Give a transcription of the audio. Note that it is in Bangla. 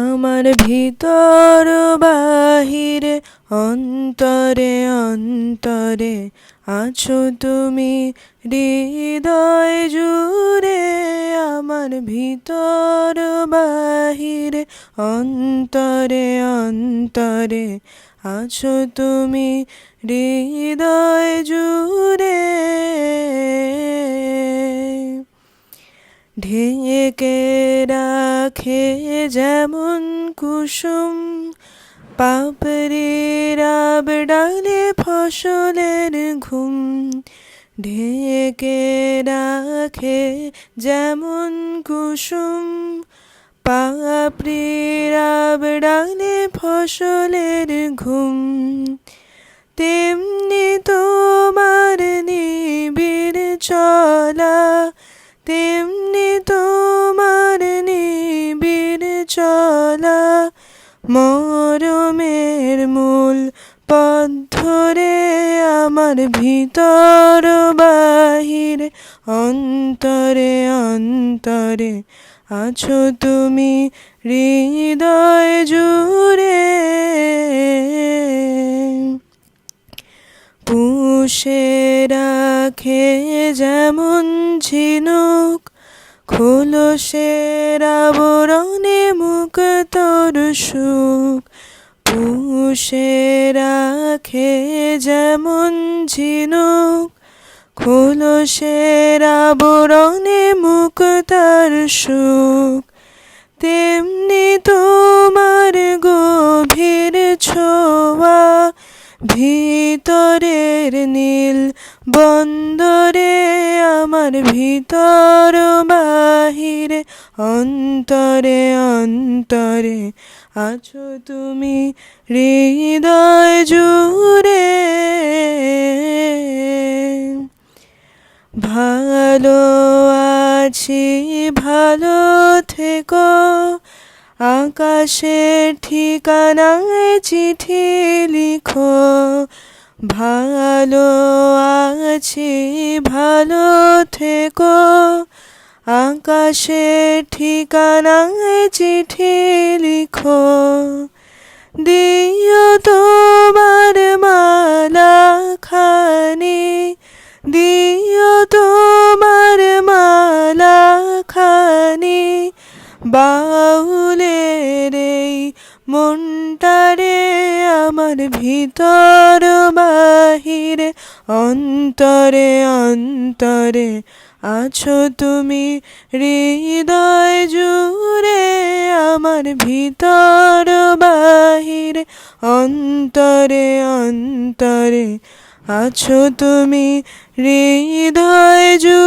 আমার ভিতর বাহিরে অন্তরে অন্তরে আছো তুমি হৃদয় জুড়ে। আমার ভিতর বাহিরে অন্তরে অন্তরে আছো তুমি হৃদয় জুড়ে। ঢেকে রাখে যেমন কুসুম পাপড়ির আবডালে ফসলের ঘুম। ঢেকে রাখে যেমন কুসুম পাপড়ির আবডালে ফসলের ঘুম। তেমনি তোমার নিবিড় চলা, তেমনি তোমার নিবিড় চলা। মরমের মূল পথ ধরে আমার ভিতর বাহিরে অন্তরে অন্তরে আছো তুমি হৃদয় জুড়ে। পুষে রাখে যেমন ঝিনুক খোলসের আবরণে মুক্তোর সুখ। পুষে রাখে যেমন ঝিনুক খোলসের আবরণে মুক্তার সুখ। তেমনি তোমার গভীর ছোঁয়া ভিতরের নীল বন্দরে আমার ভিতর বাহিরে অন্তরে অন্তরে আছো তুমি হৃদয় জুড়ে। ভালো আছি ভালো থেকো আকাশের ঠিকানায় চিঠি লিখো। ভালো আছি ভালো থেকো আকাশের ঠিকানায় চিঠি লিখো। দিও তোমার মালা খানি, দিও তোমার মালা খানি। বাউলের এই মনটারে আমার ভিতর বাহিরে অন্তরে অন্তরে আছো তুমি হৃদয় জুড়ে। আমার ভিতর বাহিরে অন্তরে অন্তরে আছো তুমি হৃদয় জুড়ে।